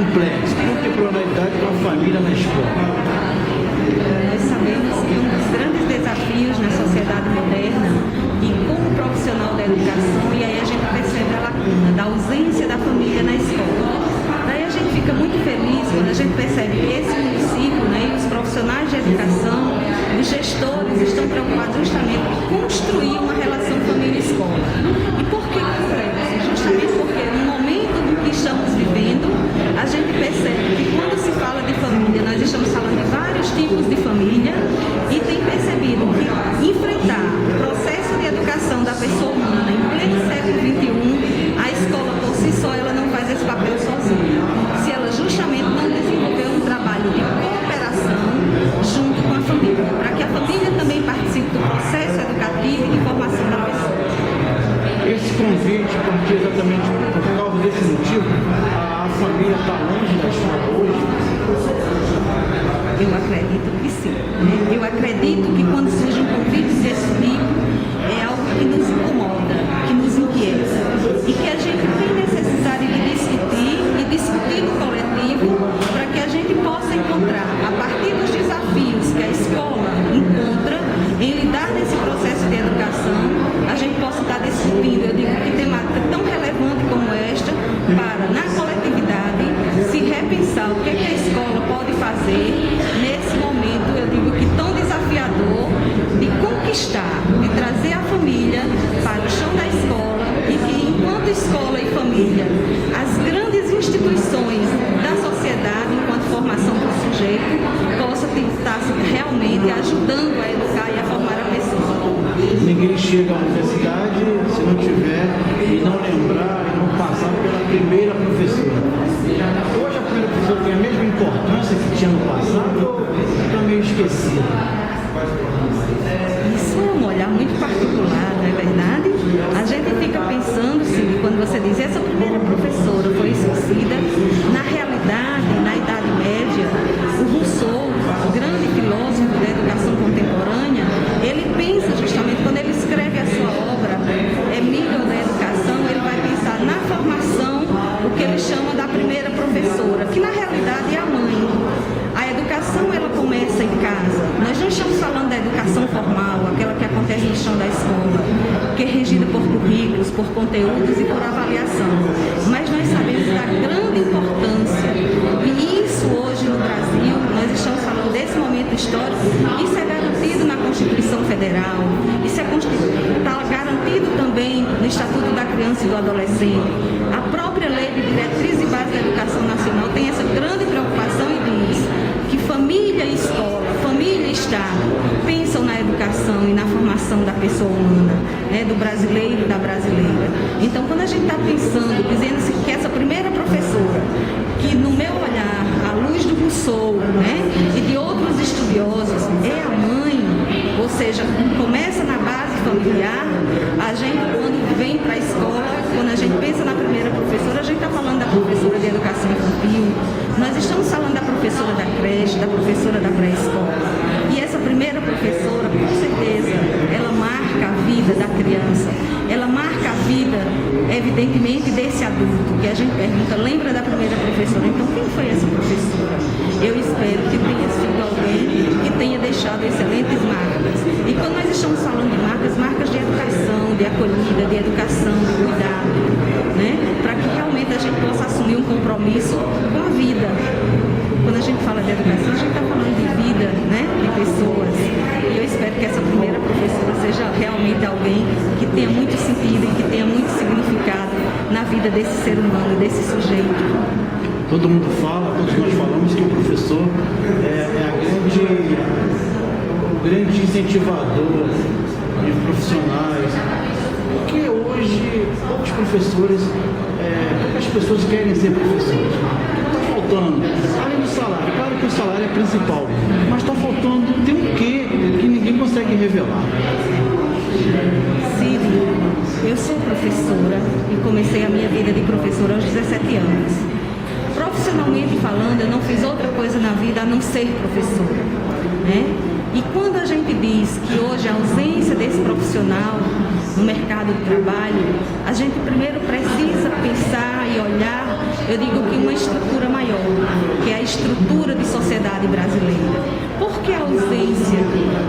complexo. Por que pluralidade com a família na escola? Nós sabemos que um dos grandes desafios na sociedade moderna e como profissional da educação, e aí a gente percebe a lacuna da ausência da família na escola. Daí a gente fica muito feliz quando a gente percebe que esse município, né, e os profissionais de educação, os gestores estão preocupados justamente em construir uma relação família-escola. E por que complexo? Justamente porque no momento do que estamos vivendo, a gente percebe que quando se fala de família, nós estamos falando de vários tipos de família e tem percebido que enfrentar o processo de educação da pessoa humana em pleno século XXI, a escola por si só ela não faz esse papel sozinha. Se ela justamente não desenvolver um trabalho de cooperação junto com a família, para que a família também participe do processo educativo e de formação da pessoa. Esse convite, porque exatamente por causa desse motivo, a família está longe da escola hoje? Eu acredito que sim. Eu acredito que quando surge um convite desse tipo, é algo que nos incomoda, que nos inquieta. E que a gente tem necessidade de discutir no coletivo, para que a gente possa encontrar, a partir dos desafios que a escola encontra em lidar nesse processo de educação, a gente possa estar discutindo, eu digo, que temática tão relevante como esta, para, na coletividade, se repensar o que a escola pode fazer nesse momento, eu digo que tão desafiador, de conquistar, de trazer a família para o chão da escola e que, enquanto escola e família, as grandes instituições da sociedade, enquanto formação do sujeito, possam estar realmente ajudando a educar e a formar a pessoa. Ninguém chega à universidade se não tiver e não lembrar e não passar pela primeira professora. Hoje a primeira professora tem a mesma importância que tinha no passado ou está meio esquecida? Isso é um olhar muito particular, não é verdade? A gente fica pensando, Cid, quando você diz essa primeira professora foi esquecida, na realidade, na Idade Média, o Rousseau, o grande filósofo da educação contemporânea, ele pensa justamente, quando ele escreve a sua obra, Emílio da Educação, ele vai pensar na formação, o que ele chama da primeira professora, que na realidade é a mãe. A educação, ela começa em casa. Nós não estamos falando da educação formal, aquela que acontece no chão da escola, que é regida por currículos, por conteúdos e por avaliação. Mas nós sabemos da grande importância. E isso hoje no Brasil, nós estamos falando desse momento histórico, isso é garantido na Constituição Federal, isso está garantido também no Estatuto da Criança e do Adolescente. A própria Lei de Diretriz e Base da Educação Nacional tem essa grande preocupação e diz que família e escola, família e Estado pensam na educação e na formação da pessoa humana, né, do brasileiro e da brasileira. Então, quando a gente está pensando, dizendo-se que essa primeira professora, que no meu olhar, à luz do Rousseau, né, e de outros estudiosos, é a mãe, ou seja, começa na base familiar, a gente quando vem para a escola, quando a gente pensa na primeira professora, a gente está falando da professora de educação infantil, nós estamos falando da professora da creche, da professora da pré-escola. E essa primeira professora, com certeza, ela marca a vida da criança, ela marca a vida, evidentemente, desse adulto, que a gente pergunta, lembra da primeira professora? Então, quem foi essa professora? Eu espero que tenha sido alguém que tenha deixado excelentes marcas. E quando nós estamos falando de marcas, marcas de educação, de acolhida, de educação, de cuidado, né? Para que realmente a gente possa assumir um compromisso com a vida. Quando a gente fala de educação, a gente está falando de vida, né? De pessoas. E eu espero que essa primeira professora seja realmente alguém que tenha muito sentido e que tenha muito significado na vida desse ser humano, desse sujeito. Todo mundo fala, todos nós falamos que o professor é o grande incentivador de profissionais. Porque hoje, poucos professores, poucas pessoas querem ser professores. Está faltando, além do salário, claro que o salário é principal, mas está faltando, tem um quê que ninguém consegue revelar. Cid, eu sou professora e comecei a minha vida de professora aos 17 anos. Profissionalmente falando, eu não fiz outra coisa na vida a não ser professora, né? E quando a gente diz que hoje a ausência desse profissional no mercado de trabalho, a gente primeiro precisa pensar e olhar, eu digo que uma estrutura maior, que é a estrutura de sociedade brasileira. Por que a ausência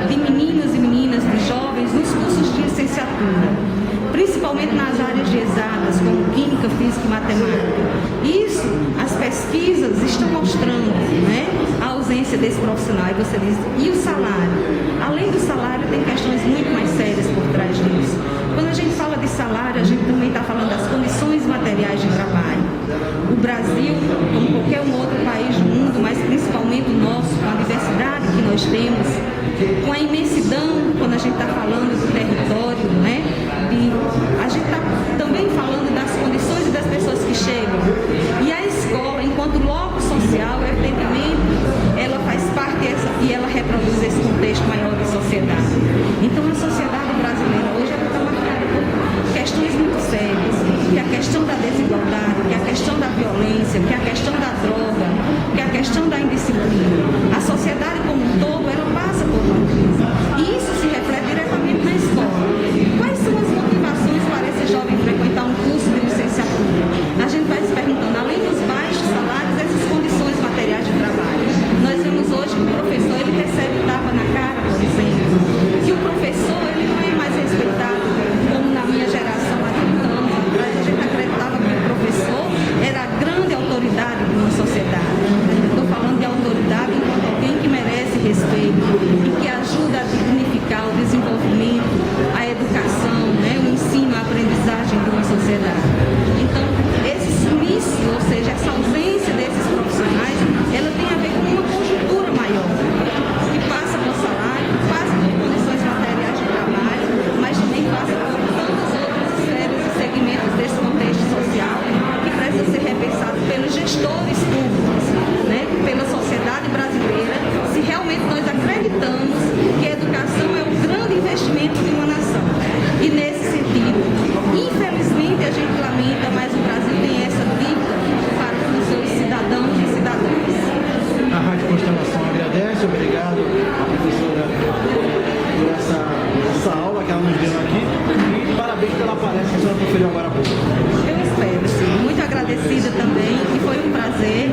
de meninos e meninas, de jovens, nos cursos de licenciatura, principalmente nas áreas de exatas, como Química, Física e Matemática? Isso, as pesquisas estão mostrando, né, a ausência desse profissional. E você diz, e o salário? Além do salário, tem questões muito mais sérias por trás disso. Quando a gente fala de salário, a gente também está falando das condições materiais de trabalho. O Brasil, como qualquer um outro país do mundo, mas principalmente o nosso, com a diversidade que nós temos, com a imensidão, quando a gente está falando do território, né? A gente está também falando das condições das pessoas que chegam. E a escola, enquanto loco social, evidentemente, ela faz parte e ela reproduz esse contexto maior de sociedade. Então, a sociedade brasileira hoje está marcada por questões muito sérias, que é a questão da desigualdade, que é a questão da violência, que é a questão da droga, que é a questão da indisciplina. A sociedade como um todo, ela passa por uma crise. E isso se reflete diretamente na escola. Quais são as motivações para esse jovem frequentar um curso de licenciatura? A gente vai se perguntando, além dos baixos salários, essas condições materiais de trabalho. Nós vemos hoje que o professor, ele recebe tapa na cara, por exemplo, que o professor, ele não é mais respeitado como na minha geração, há 30 anos atrás, a gente acreditava que o professor era a grande autoridade de uma sociedade. Eu estou falando de autoridade enquanto alguém que merece respeito e que ajuda a dignificar o desenvolvimento, a educação, né, o ensino, a aprendizagem de uma sociedade. Então, esse sumiço, ou seja, essa ausência desses profissionais, ela tem a ver com uma conjuntura maior, que passa por salário, passa por condições materiais de trabalho, mas também passa por tantas outras esferas e segmentos desse contexto social que precisa ser repensado pelos gestores públicos, né, pela sociedade brasileira, se realmente nós acreditamos que a educação é um grande investimento de uma nação. E nesse sentido, infelizmente a gente lamenta, mas o Brasil tem essa dívida para com os seus cidadãos e cidadãs. A Rádio Constelação agradece, obrigado à professora por essa aula que ela nos deu aqui e parabéns pela palestra que a senhora proferiu agora há pouco. Eu espero, sim. Muito agradecida também e foi um prazer.